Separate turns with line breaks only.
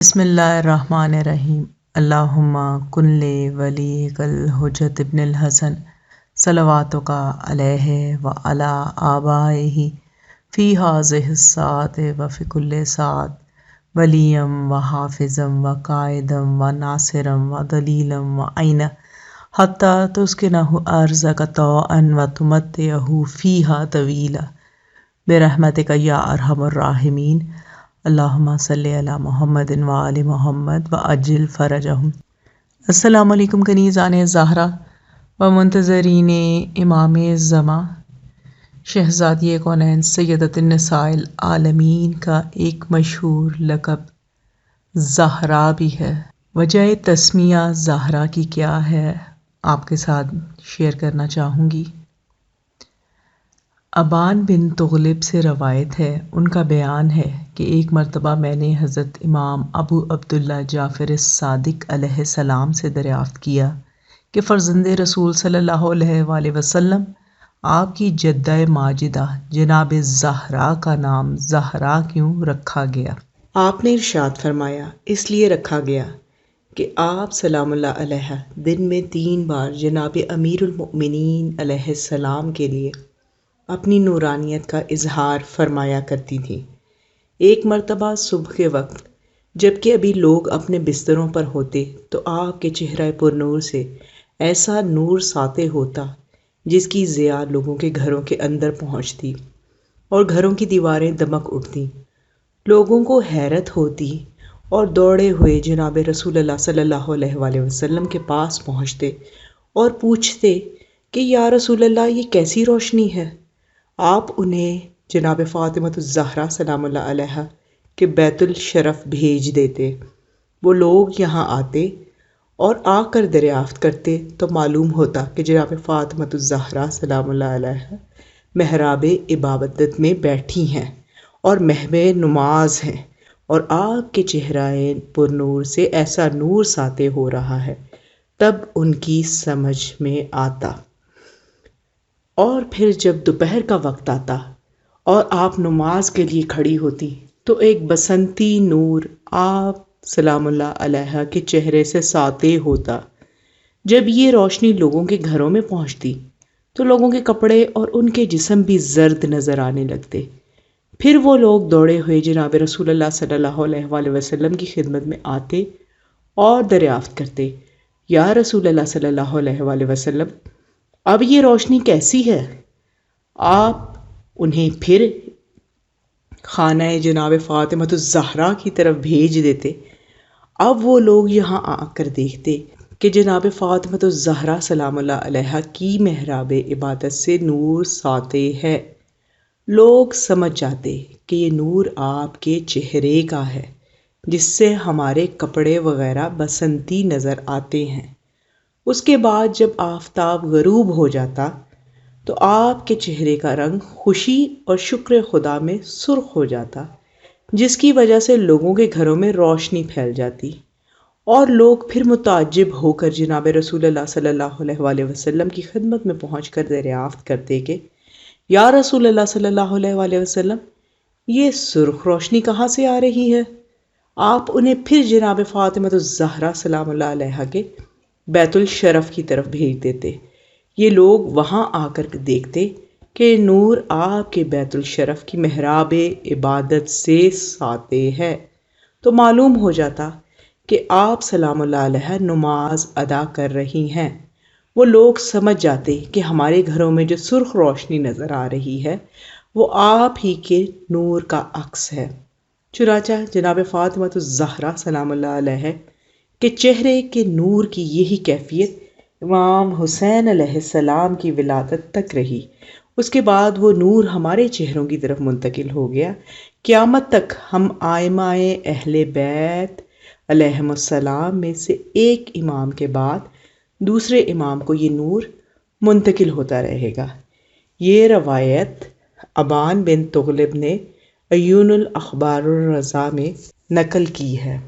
بسم اللہ الرحمن الرحیم۔ اللہم کن لی ولیک الحجۃ ابن الحسن صلواتک علیہ وعلی آبائہ فی ہذہ الساعۃ وفی کل ساعۃ ولیا وحافظا وقائدا وناصرا ودلیلا وعینا حتی تسکنہ ارضک طوعا وتمتعہ فیہا طویلا برحمتک یا ارحم الراحمین۔ اللہم صلی علی محمد وآل محمد وعجل فرجہم۔ السلام علیکم کنیزان زہرا و منتظرین امام الزمان۔ شہزادی کونین سیدۃ النساء العالمین کا ایک مشہور لقب زہرا بھی ہے۔ وجہ تسمیہ زہرا کی کیا ہے آپ کے ساتھ شیئر کرنا چاہوں گی۔ ابان بن تغلب سے روایت ہے، ان کا بیان ہے کہ ایک مرتبہ میں نے حضرت امام ابو عبداللہ جعفر الصادق علیہ السلام سے دریافت کیا کہ فرزند رسول صلی اللہ علیہ وآلہ وسلم آپ کی جدہ ماجدہ جناب زہرا کا نام زہرا کیوں رکھا گیا؟ آپ نے ارشاد فرمایا، اس لیے رکھا گیا کہ آپ سلام اللہ علیہ دن میں 3 بار جناب امیر المؤمنین علیہ السلام کے لیے اپنی نورانیت کا اظہار فرمایا کرتی تھیں۔ ایک مرتبہ صبح کے وقت جب کہ ابھی لوگ اپنے بستروں پر ہوتے تو آپ کے چہرہ پر نور سے ایسا نور ساطع ہوتا جس کی ضیاء لوگوں کے گھروں کے اندر پہنچتی اور گھروں کی دیواریں دمک اٹھتی۔ لوگوں کو حیرت ہوتی اور دوڑے ہوئے جناب رسول اللہ صلی اللہ علیہ وآلہ وسلم کے پاس پہنچتے اور پوچھتے کہ یا رسول اللہ یہ کیسی روشنی ہے؟ آپ انہیں جناب فاطمہ الزہرا سلام اللہ علیہ کے بیت الشرف بھیج دیتے۔ وہ لوگ یہاں آتے اور آ کر دریافت کرتے تو معلوم ہوتا کہ جناب فاطمہ الزہرا سلام اللہ علیہ محراب عبادت میں بیٹھی ہیں اور محو نماز ہیں اور آپ کے چہرہ پر نور سے ایسا نور ساطع ہو رہا ہے۔ تب ان کی سمجھ میں آتا، اور پھر جب دوپہر کا وقت آتا اور آپ نماز کے لیے کھڑی ہوتی تو ایک بسنتی نور آپ سلام اللہ علیہ کے چہرے سے ساطع ہوتا۔ جب یہ روشنی لوگوں کے گھروں میں پہنچتی تو لوگوں کے کپڑے اور ان کے جسم بھی زرد نظر آنے لگتے۔ پھر وہ لوگ دوڑے ہوئے جناب رسول اللہ صلی اللہ علیہ وآلہ وسلم کی خدمت میں آتے اور دریافت کرتے، یا رسول اللہ صلی اللہ علیہ وآلہ وسلم اب یہ روشنی کیسی ہے؟ آپ انہیں پھر خانہ جناب فاطمہ الزہرا کی طرف بھیج دیتے۔ اب وہ لوگ یہاں آ کر دیکھتے کہ جناب فاطمہ الزہرا سلام اللہ علیہ کی محراب عبادت سے نور ساطع ہے۔ لوگ سمجھ جاتے کہ یہ نور آپ کے چہرے کا ہے جس سے ہمارے کپڑے وغیرہ بسنتی نظر آتے ہیں۔ اس کے بعد جب آفتاب غروب ہو جاتا تو آپ کے چہرے کا رنگ خوشی اور شکر خدا میں سرخ ہو جاتا، جس کی وجہ سے لوگوں کے گھروں میں روشنی پھیل جاتی اور لوگ پھر متعجب ہو کر جناب رسول اللہ صلی اللہ علیہ وآلہ وسلم کی خدمت میں پہنچ کر دریافت کرتے کہ یا رسول اللہ صلی اللہ علیہ وآلہ وسلم یہ سرخ روشنی کہاں سے آ رہی ہے؟ آپ انہیں پھر جناب فاطمہ الزہرا سلام اللہ علیہ کے بیت الشرف کی طرف بھیج دیتے۔ یہ لوگ وہاں آ کر دیکھتے کہ نور آپ کے بیت الشرف کی محراب عبادت سے ساطع ہے تو معلوم ہو جاتا کہ آپ سلام اللہ علیہ نماز ادا کر رہی ہیں۔ وہ لوگ سمجھ جاتے کہ ہمارے گھروں میں جو سرخ روشنی نظر آ رہی ہے وہ آپ ہی کے نور کا عکس ہے۔ چنانچہ جناب فاطمہ الزہرا سلام اللہ علیہ کہ چہرے کے نور کی یہی کیفیت امام حسین علیہ السلام کی ولادت تک رہی۔ اس کے بعد وہ نور ہمارے چہروں کی طرف منتقل ہو گیا۔ قیامت تک ہم ائمہ اہل بیت علیہم السلام میں سے ایک امام کے بعد دوسرے امام کو یہ نور منتقل ہوتا رہے گا۔ یہ روایت ابان بن تغلب نے عیون الاخبار الرضا میں نقل کی ہے۔